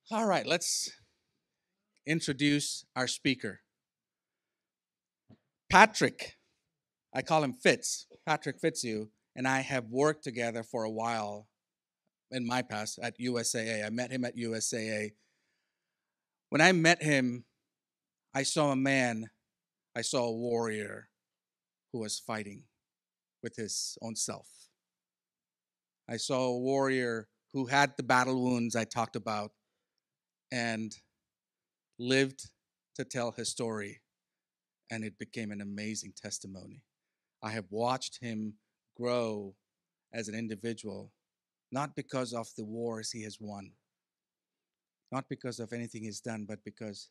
All right, let's introduce our speaker. Patrick, I call him Fitz, Patrick Fitzhugh, and I have worked together for a while in my past at USAA. I met him at USAA. When I met him, I saw a man, I saw a warrior who was fighting with his own self. I saw a warrior who had the battle wounds I talked about and lived to tell his story, and it became an amazing testimony. I have watched him grow as an individual, not because of the wars he has won, not because of anything he's done, but because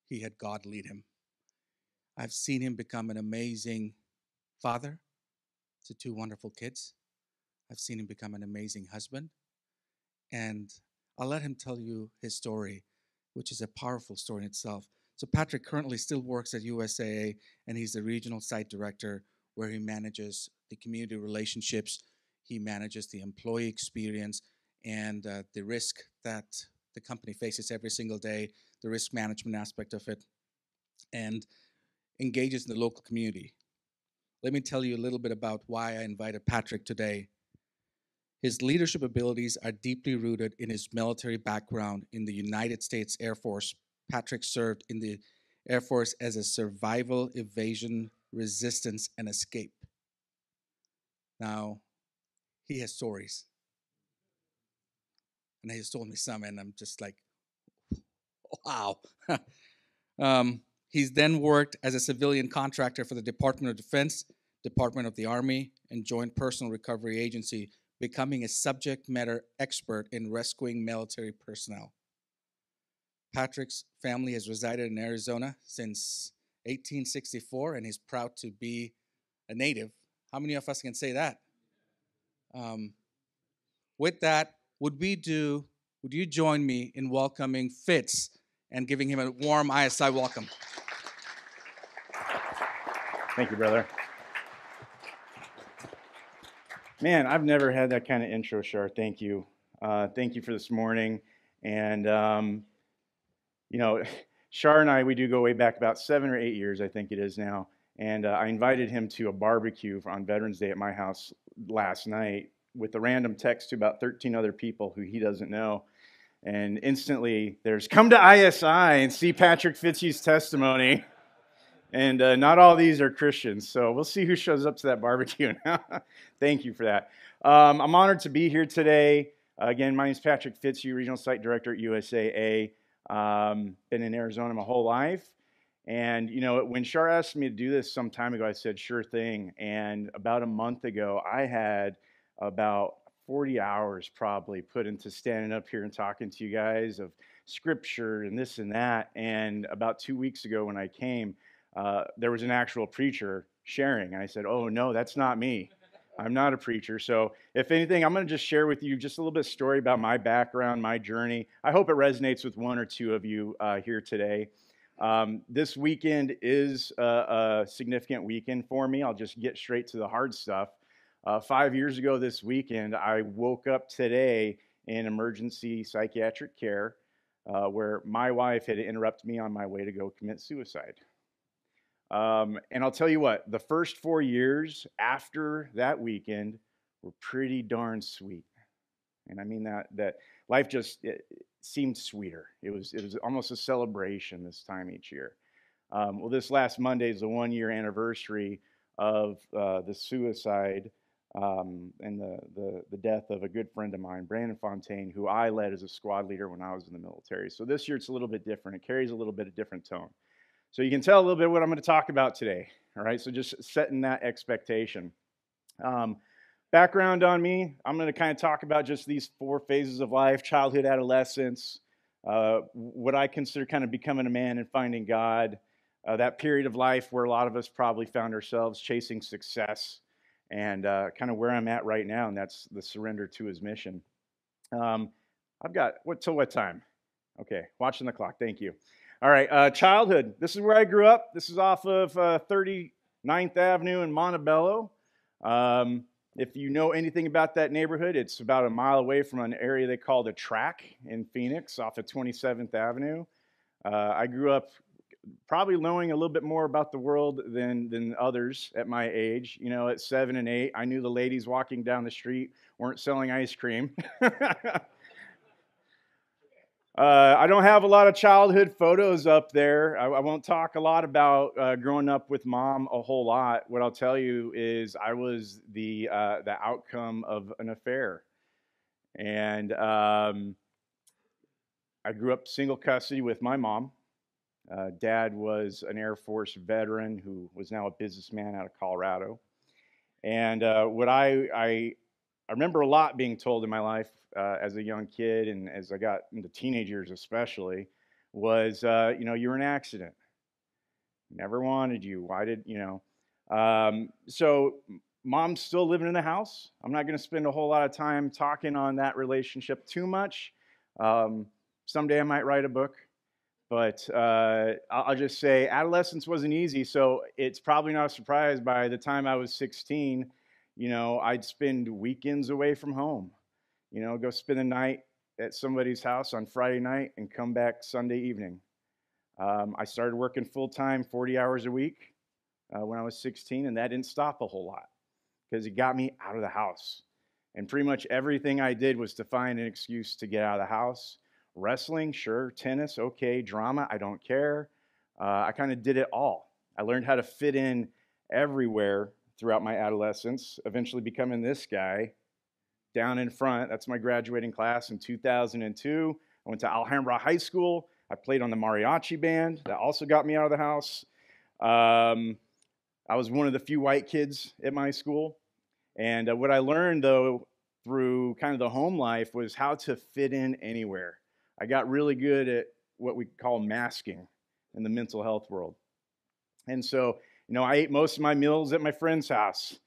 he had God lead him. I've seen him become an amazing father to two wonderful kids. I've seen him become an amazing husband. And I'll let him tell you his story, which is a powerful story in itself. So Patrick currently still works at USAA, and he's the regional site director where he manages the community relationships, he manages the employee experience, and the risk that the company faces every single day, the risk management aspect of it, and engages in the local community. Let me tell you a little bit about why I invited Patrick today. His leadership abilities are deeply rooted in his military background in the United States Air Force. Patrick served in the Air Force as a survival, evasion, resistance, and escape. Now, he has stories. And he's told me some, and I'm just like, wow. He's then worked as a civilian contractor for the Department of Defense, Department of the Army, and Joint Personal Recovery Agency, becoming a subject matter expert in rescuing military personnel. Patrick's family has resided in Arizona since 1864, and he's proud to be a native. How many of us can say that? With that, would you join me in welcoming Fitz and giving him a warm ISI welcome? Thank you, brother. Man, I've never had that kind of intro, Shar. Thank you. Thank you for this morning. And, Shar and I, we do go way back about 7 or 8 years, I think it is now. And I invited him to a barbecue on Veterans Day at my house last night with a random text to about 13 other people who he doesn't know. And instantly, there's, come to ISI and see Patrick Fitzhugh's testimony. And not all these are Christians, so we'll see who shows up to that barbecue. Thank you for that. I'm honored to be here today. Again, my name is Patrick Fitzhugh, Regional Site Director at USAA. Been in Arizona my whole life. And, when Shar asked me to do this some time ago, I said, sure thing. And about a month ago, I had about 40 hours probably put into standing up here and talking to you guys of scripture and this and that. And about 2 weeks ago when I came, there was an actual preacher sharing. And I said, oh, no, that's not me. I'm not a preacher. So if anything, I'm going to just share with you just a little bit of story about my background, my journey. I hope it resonates with one or two of you here today. This weekend is a significant weekend for me. I'll just get straight to the hard stuff. 5 years ago this weekend, I woke up today in emergency psychiatric care where my wife had interrupted me on my way to go commit suicide. And I'll tell you what, the first 4 years after that weekend were pretty darn sweet. And I mean that life just seemed sweeter. It was almost a celebration this time each year. Well, this last Monday is the 1-year anniversary of the suicide and the death of a good friend of mine, Brandon Fontaine, who I led as a squad leader when I was in the military. So this year it's a little bit different. It carries a little bit of different tone. So you can tell a little bit what I'm going to talk about today, all right? So just setting that expectation. Background on me, I'm going to kind of talk about just these 4 phases of life: childhood, adolescence, what I consider kind of becoming a man and finding God, that period of life where a lot of us probably found ourselves chasing success, and kind of where I'm at right now, and that's the surrender to his mission. I've got, till what time? Okay, watching the clock, thank you. All right, childhood. This is where I grew up. This is off of 39th Avenue in Montebello. If you know anything about that neighborhood, it's about a mile away from an area they call the Track in Phoenix off of 27th Avenue. I grew up probably knowing a little bit more about the world than others at my age. You know, at 7 and 8, I knew the ladies walking down the street weren't selling ice cream. I don't have a lot of childhood photos up there. I won't talk a lot about growing up with mom a whole lot. What I'll tell you is I was the outcome of an affair. And I grew up single custody with my mom. Dad was an Air Force veteran who was now a businessman out of Colorado. And what I remember a lot being told in my life as a young kid and as I got into teenage years especially was, you know, you're an accident. Never wanted you. Why did, you know? So mom's still living in the house. I'm not going to spend a whole lot of time talking on that relationship too much. Someday I might write a book. But I'll just say adolescence wasn't easy, so it's probably not a surprise by the time I was 16, you know, I'd spend weekends away from home. You know, go spend the night at somebody's house on Friday night and come back Sunday evening. I started working full-time, 40 hours a week when I was 16, and that didn't stop a whole lot because it got me out of the house. And pretty much everything I did was to find an excuse to get out of the house. Wrestling, sure. Tennis, okay. Drama, I don't care. I kind of did it all. I learned how to fit in everywhere throughout my adolescence, eventually becoming this guy down in front. That's my graduating class in 2002. I went to Alhambra High School. I played on the mariachi band. That also got me out of the house. I was one of the few white kids at my school. And what I learned, though, through kind of the home life was how to fit in anywhere. I got really good at what we call masking in the mental health world. And so, you know, I ate most of my meals at my friend's house.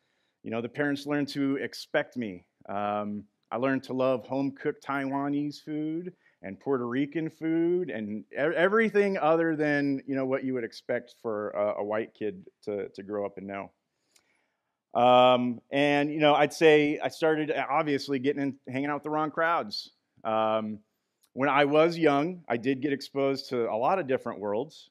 You know, the parents learned to expect me. I learned to love home-cooked Taiwanese food and Puerto Rican food and everything other than, you know, what you would expect for a white kid to grow up and know. And, you know, I'd say I started obviously hanging out with the wrong crowds. When I was young, I did get exposed to a lot of different worlds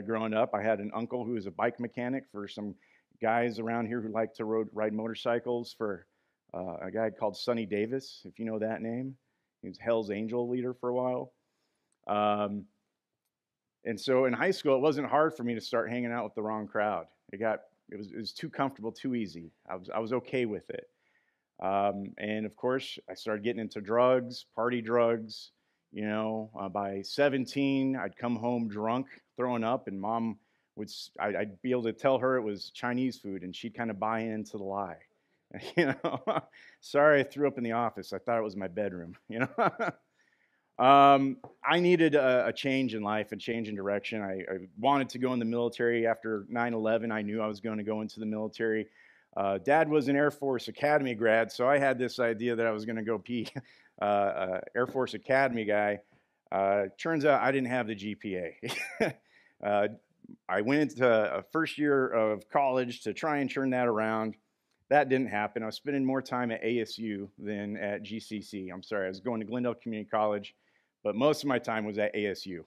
growing up. I had an uncle who was a bike mechanic for some guys around here who like to ride motorcycles for a guy called Sonny Davis, if you know that name. He was Hell's Angel leader for a while. And so in high school, it wasn't hard for me to start hanging out with the wrong crowd. It was too comfortable, too easy. I was okay with it. And of course, I started getting into drugs, party drugs. You know, by 17, I'd come home drunk, throwing up, and mom I'd be able to tell her it was Chinese food, and she'd kind of buy into the lie. You know, sorry I threw up in the office. I thought it was my bedroom. You know, I needed a change in life, a change in direction. I wanted to go in the military after 9/11. I knew I was going to go into the military. Dad was an Air Force Academy grad, so I had this idea that I was going to go be Air Force Academy guy. Turns out I didn't have the GPA. I went into a first year of college to try and turn that around. That didn't happen. I was spending more time at ASU than at GCC. I'm sorry, I was going to Glendale Community College, but most of my time was at ASU,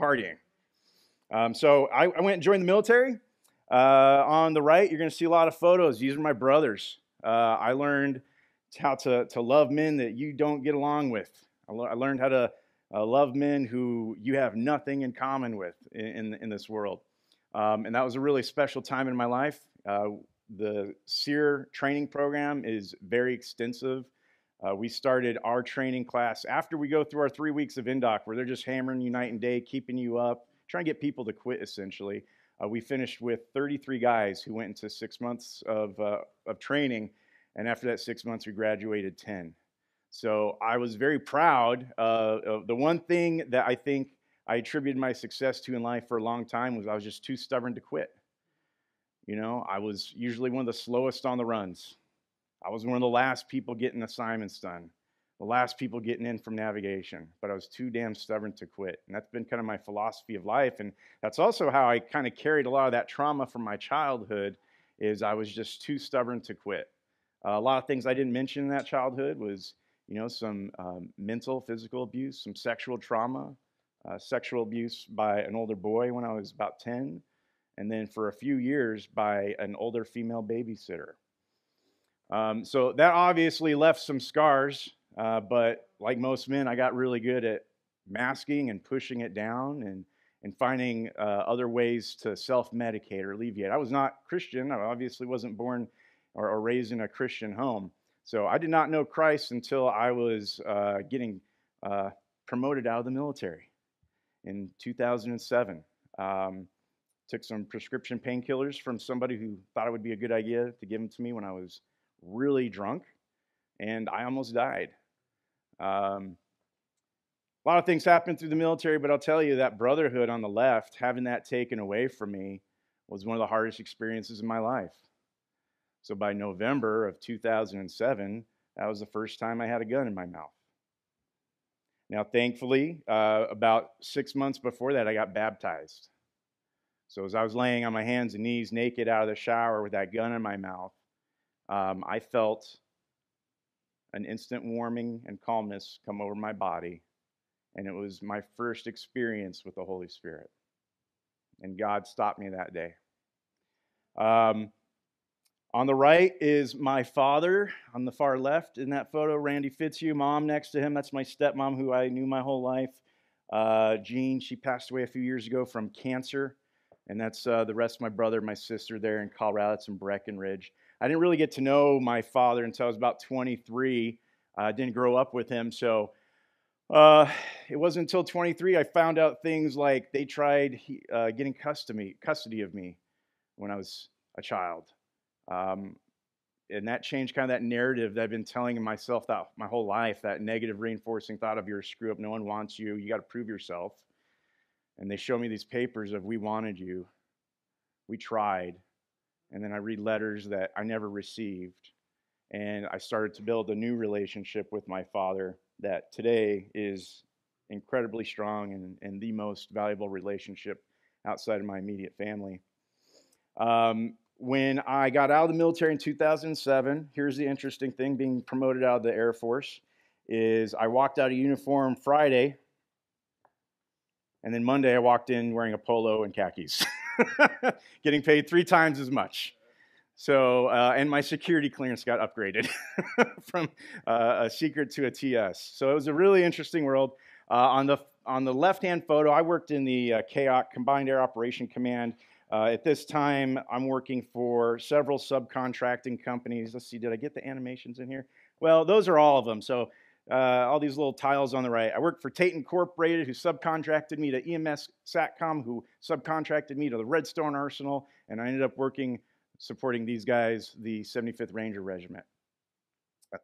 partying. So I went and joined the military. On the right, you're going to see a lot of photos. These are my brothers. I learned how to love men that you don't get along with. I learned how to love men who you have nothing in common with in this world. And that was a really special time in my life. The SERE training program is very extensive. We started our training class after we go through our 3 weeks of INDOC, where they're just hammering you night and day, keeping you up, trying to get people to quit, essentially. We finished with 33 guys who went into 6 months of training, and after that 6 months, we graduated 10. So I was very proud. The one thing that I think I attributed my success to in life for a long time was I was just too stubborn to quit. You know, I was usually one of the slowest on the runs. I was one of the last people getting assignments done, the last people getting in from navigation, but I was too damn stubborn to quit. And that's been kind of my philosophy of life. And that's also how I kind of carried a lot of that trauma from my childhood, is I was just too stubborn to quit. A lot of things I didn't mention in that childhood was, some mental, physical abuse, some sexual trauma, sexual abuse by an older boy when I was about 10, and then for a few years by an older female babysitter. So that obviously left some scars, but like most men, I got really good at masking and pushing it down and finding other ways to self-medicate or alleviate. I was not Christian. I obviously wasn't born or raised in a Christian home. So I did not know Christ until I was getting promoted out of the military in 2007. Took some prescription painkillers from somebody who thought it would be a good idea to give them to me when I was really drunk, and I almost died. A lot of things happened through the military, but I'll tell you that brotherhood on the left, having that taken away from me, was one of the hardest experiences in my life. So by November of 2007, that was the first time I had a gun in my mouth. Now, thankfully, about 6 months before that, I got baptized. So as I was laying on my hands and knees naked out of the shower with that gun in my mouth, I felt an instant warming and calmness come over my body, and it was my first experience with the Holy Spirit. And God stopped me that day. On the right is my father. On the far left in that photo, Randy Fitzhugh. Mom next to him, that's my stepmom who I knew my whole life. Jean, she passed away a few years ago from cancer. And that's the rest of my brother, my sister there in Colorado. It's in Breckenridge. I didn't really get to know my father until I was about 23. I didn't grow up with him, so it wasn't until 23 I found out things like they tried getting custody of me when I was a child. And that changed kind of that narrative that I've been telling myself that my whole life, that negative reinforcing thought of you're a screw up, no one wants you, you got to prove yourself. And they show me these papers of we wanted you, we tried, and then I read letters that I never received. And I started to build a new relationship with my father that today is incredibly strong and the most valuable relationship outside of my immediate family. When I got out of the military in 2007, here's the interesting thing, being promoted out of the Air Force, is I walked out of uniform Friday, and then Monday I walked in wearing a polo and khakis, getting paid 3 times as much. So, and my security clearance got upgraded from a secret to a TS. So it was a really interesting world. On the left-hand photo, I worked in the CAOC, Combined Air Operation Command. At this time, I'm working for several subcontracting companies. Let's see, did I get the animations in here? Well, those are all of them. So all these little tiles on the right. I worked for Tate Incorporated, who subcontracted me to EMS Satcom, who subcontracted me to the Redstone Arsenal, and I ended up supporting these guys, the 75th Ranger Regiment.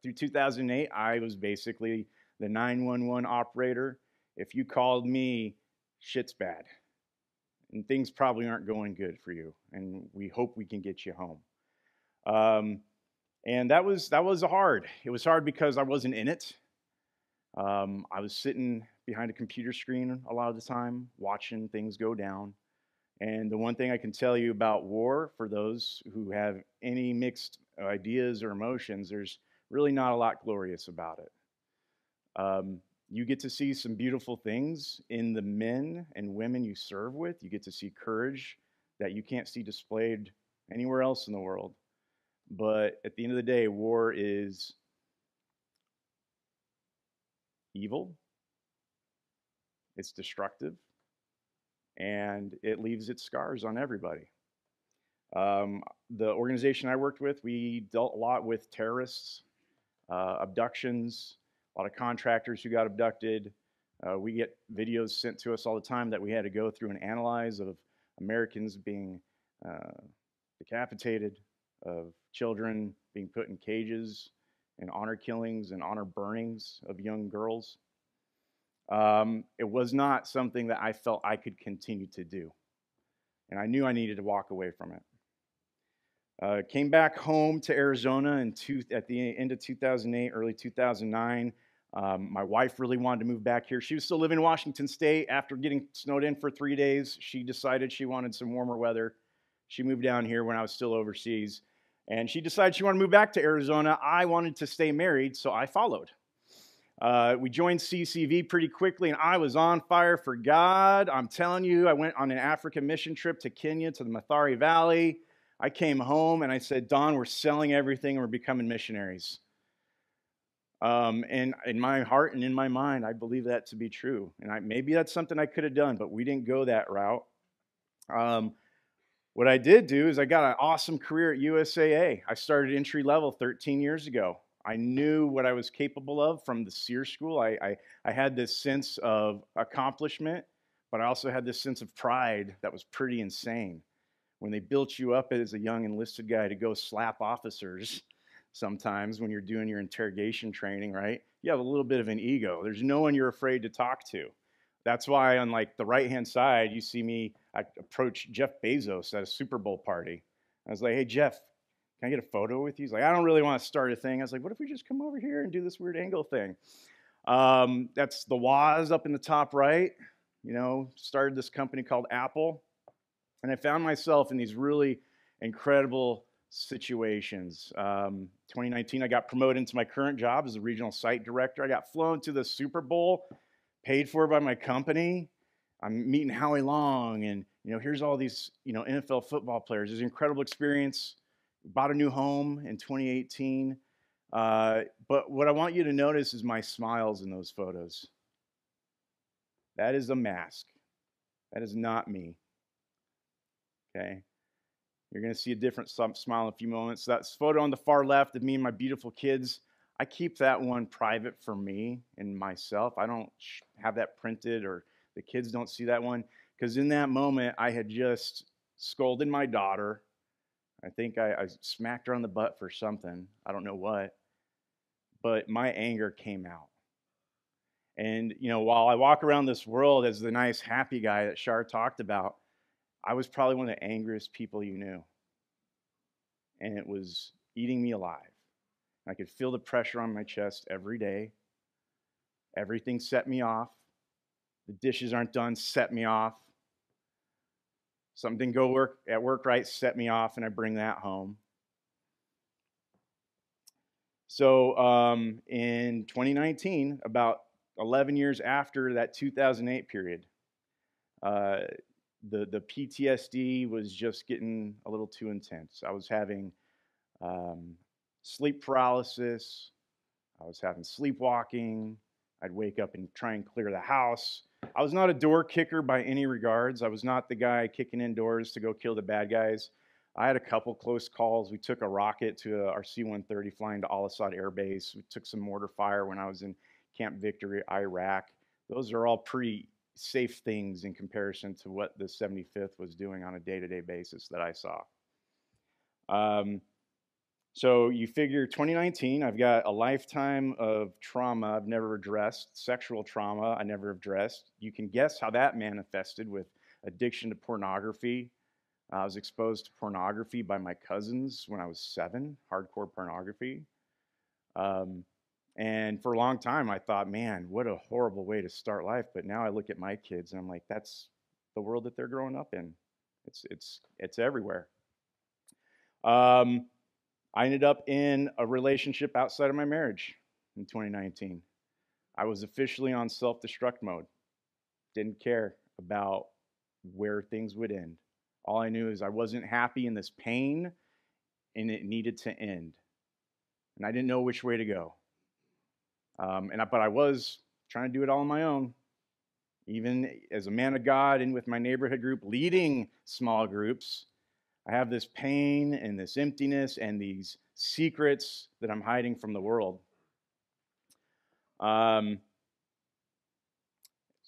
Through 2008, I was basically the 911 operator. If you called me, shit's bad. And things probably aren't going good for you. And we hope we can get you home. And that was hard. It was hard because I wasn't in it. I was sitting behind a computer screen a lot of the time, watching things go down. And the one thing I can tell you about war, for those who have any mixed ideas or emotions, there's really not a lot glorious about it. You get to see some beautiful things in the men and women you serve with. You get to see courage that you can't see displayed anywhere else in the world. But at the end of the day, war is evil, it's destructive, and it leaves its scars on everybody. The organization I worked with, we dealt a lot with terrorists, abductions, a lot of contractors who got abducted. We get videos sent to us all the time that we had to go through and analyze of Americans being decapitated, of children being put in cages, and honor killings and honor burnings of young girls. It was not something that I felt I could continue to do. And I knew I needed to walk away from it. Came back home to Arizona at the end of 2008, early 2009. My wife really wanted to move back here. She was still living in Washington State. After getting snowed in for 3 days, she decided she wanted some warmer weather. She moved down here when I was still overseas. And she decided she wanted to move back to Arizona. I wanted to stay married, so I followed. We joined CCV pretty quickly, and I was on fire for God. I'm telling you, I went on an African mission trip to Kenya, to the Mathare Valley. I came home, and I said, Don, we're selling everything, and we're becoming missionaries. And in my heart and in my mind, I believe that to be true. And maybe that's something I could have done, but we didn't go that route. What I did do is I got an awesome career at USAA. I started entry level 13 years ago. I knew what I was capable of from the SERE school. I had this sense of accomplishment, but I also had this sense of pride that was pretty insane. When they built you up as a young enlisted guy to go slap officers, sometimes when you're doing your interrogation training, right? You have a little bit of an ego. There's no one you're afraid to talk to. That's why on like the right-hand side, you see me, I approach Jeff Bezos at a Super Bowl party. I was like, hey, Jeff, can I get a photo with you? He's like, I don't really want to start a thing. I was like, what if we just come over here and do this weird angle thing? That's the WAS up in the top right. You know, started this company called Apple. And I found myself in these really incredible situations. 2019, I got promoted into my current job as a regional site director. I got flown to the Super Bowl, paid for by my company. I'm meeting Howie Long, and here's all these NFL football players. It's an incredible experience. Bought a new home in 2018. But what I want you to notice is my smiles in those photos. That is a mask. That is not me. Okay? You're going to see a different smile in a few moments. That photo on the far left of me and my beautiful kids, I keep that one private for me and myself. I don't have that printed, or the kids don't see that one, because in that moment, I had just scolded my daughter. I think I smacked her on the butt for something. I don't know what. But my anger came out. And, while I walk around this world as the nice, happy guy that Shar talked about, I was probably one of the angriest people you knew. And it was eating me alive. I could feel the pressure on my chest every day. Everything set me off. The dishes aren't done, set me off. Something didn't go at work right, set me off, and I bring that home. So in 2019, about 11 years after that 2008 period, the PTSD was just getting a little too intense. I was having sleep paralysis. I was having sleepwalking. I'd wake up and try and clear the house. I was not a door kicker by any regards. I was not the guy kicking in doors to go kill the bad guys. I had a couple close calls. We took a rocket to our C-130 flying to Al Asad Air Base. We took some mortar fire when I was in Camp Victory, Iraq. Those are all pretty safe things in comparison to what the 75th was doing on a day-to-day basis that I saw. So you figure 2019, I've got a lifetime of trauma I've never addressed, sexual trauma I never addressed. You can guess how that manifested with addiction to pornography. I was exposed to pornography by my cousins when I was 7, hardcore pornography. And for a long time, I thought, man, what a horrible way to start life. But now I look at my kids and I'm like, that's the world that they're growing up in. It's everywhere. I ended up in a relationship outside of my marriage in 2019. I was officially on self-destruct mode. Didn't care about where things would end. All I knew is I wasn't happy in this pain, and it needed to end. And I didn't know which way to go. But I was trying to do it all on my own. Even as a man of God and with my neighborhood group, leading small groups, I have this pain and this emptiness and these secrets that I'm hiding from the world. So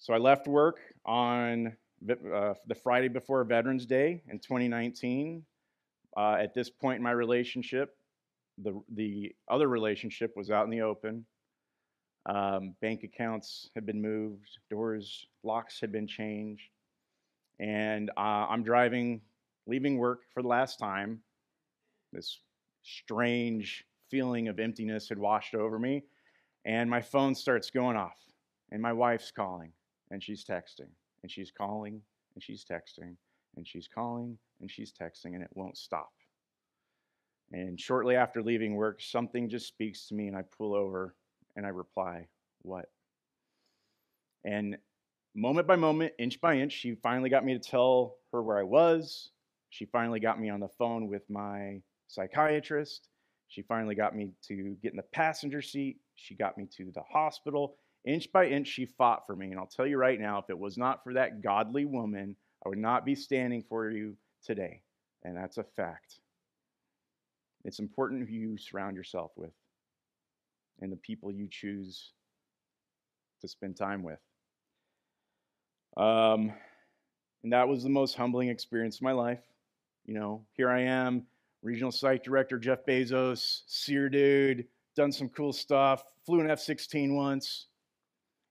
I left work on the Friday before Veterans Day in 2019. At this point in my relationship, the other relationship was out in the open. Bank accounts had been moved, locks had been changed, and I'm leaving work for the last time. This strange feeling of emptiness had washed over me, and my phone starts going off, and my wife's calling, and she's texting, and she's calling, and she's texting, and she's calling, and she's texting, and it won't stop. And shortly after leaving work, something just speaks to me, and I pull over and I reply, "What?" And moment by moment, inch by inch, she finally got me to tell her where I was. She finally got me on the phone with my psychiatrist. She finally got me to get in the passenger seat. She got me to the hospital. Inch by inch, she fought for me. And I'll tell you right now, if it was not for that godly woman, I would not be standing for you today. And that's a fact. It's important who you surround yourself with and the people you choose to spend time with. And that was the most humbling experience of my life. You know, here I am, regional site director Jeff Bezos, SERE dude, done some cool stuff, flew an F-16 once,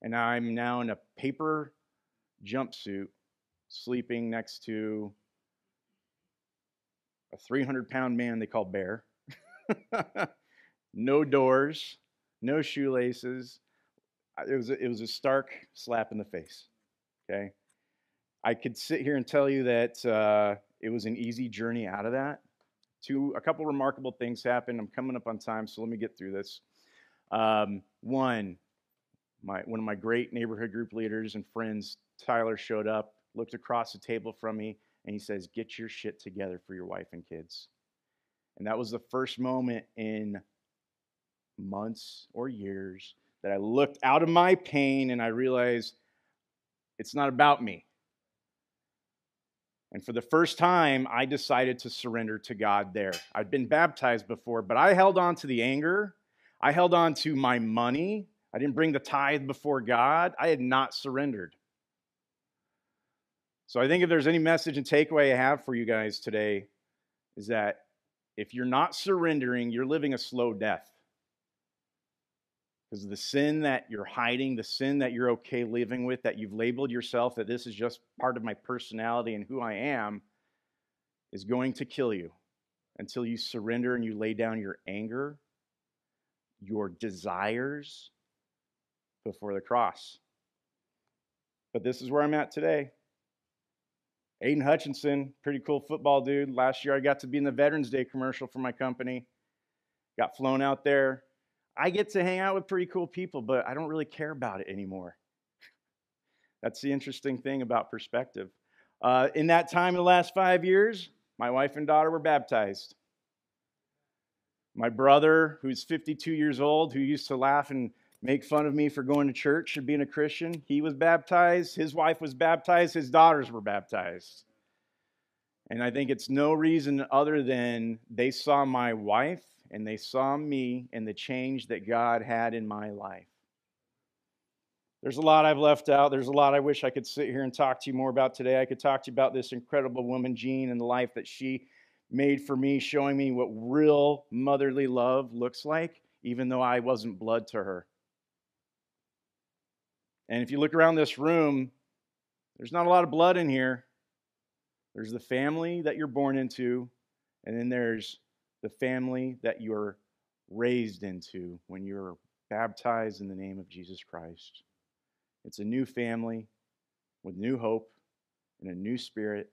and I'm now in a paper jumpsuit sleeping next to a 300-pound man they call Bear. No doors, no shoelaces. It was a stark slap in the face, okay? I could sit here and tell you that it was an easy journey out of that. A couple remarkable things happened. I'm coming up on time, so let me get through this. One of my great neighborhood group leaders and friends, Tyler, showed up, looked across the table from me, and he says, "Get your shit together for your wife and kids." And that was the first moment in months or years that I looked out of my pain and I realized it's not about me. And for the first time, I decided to surrender to God there. I'd been baptized before, but I held on to the anger. I held on to my money. I didn't bring the tithe before God. I had not surrendered. So I think if there's any message and takeaway I have for you guys today is that if you're not surrendering, you're living a slow death. Because the sin that you're hiding, the sin that you're okay living with, that you've labeled yourself that this is just part of my personality and who I am, is going to kill you until you surrender and you lay down your anger, your desires before the cross. But this is where I'm at today. Aiden Hutchinson, pretty cool football dude. Last year I got to be in the Veterans Day commercial for my company. Got flown out there. I get to hang out with pretty cool people, but I don't really care about it anymore. That's the interesting thing about perspective. In that time, in the last 5 years, my wife and daughter were baptized. My brother, who's 52 years old, who used to laugh and make fun of me for going to church and being a Christian, he was baptized. His wife was baptized. His daughters were baptized. And I think it's no reason other than they saw my wife and they saw me and the change that God had in my life. There's a lot I've left out. There's a lot I wish I could sit here and talk to you more about today. I could talk to you about this incredible woman, Jean, and the life that she made for me, showing me what real motherly love looks like, even though I wasn't blood to her. And if you look around this room, there's not a lot of blood in here. There's the family that you're born into, and then there's the family that you're raised into when you're baptized in the name of Jesus Christ. It's a new family with new hope and a new spirit.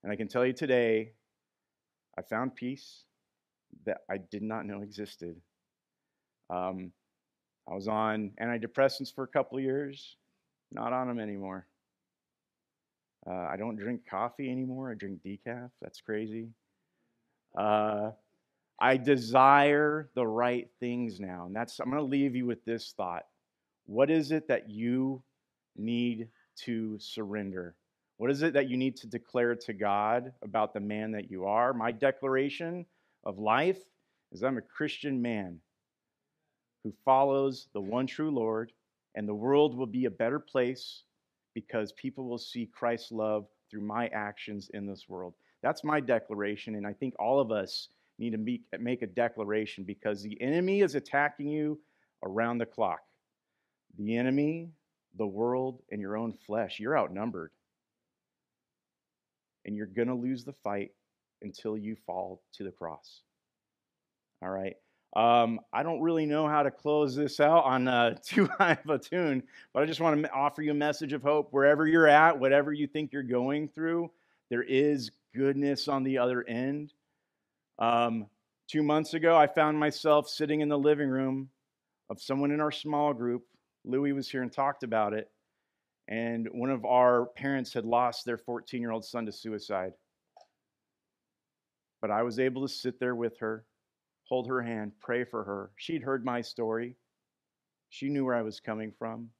And I can tell you today, I found peace that I did not know existed. I was on antidepressants for a couple of years, not on them anymore. I don't drink coffee anymore. I drink decaf. That's crazy. I desire the right things now. And I'm going to leave you with this thought. What is it that you need to surrender? What is it that you need to declare to God about the man that you are? My declaration of life is I'm a Christian man who follows the one true Lord, and the world will be a better place because people will see Christ's love through my actions in this world. That's my declaration, and I think all of us need to make a declaration because the enemy is attacking you around the clock. The enemy, the world, and your own flesh, you're outnumbered. And you're going to lose the fight until you fall to the cross. All right. I don't really know how to close this out on too high of a tune, but I just want to offer you a message of hope. Wherever you're at, whatever you think you're going through, there is goodness on the other end. 2 months ago, I found myself sitting in the living room of someone in our small group. Louis was here and talked about it. And one of our parents had lost their 14-year-old son to suicide. But I was able to sit there with her, hold her hand, pray for her. She'd heard my story. She knew where I was coming from.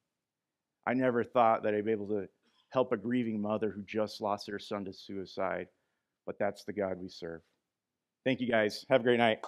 I never thought that I'd be able to help a grieving mother who just lost their son to suicide. But that's the God we serve. Thank you, guys. Have a great night.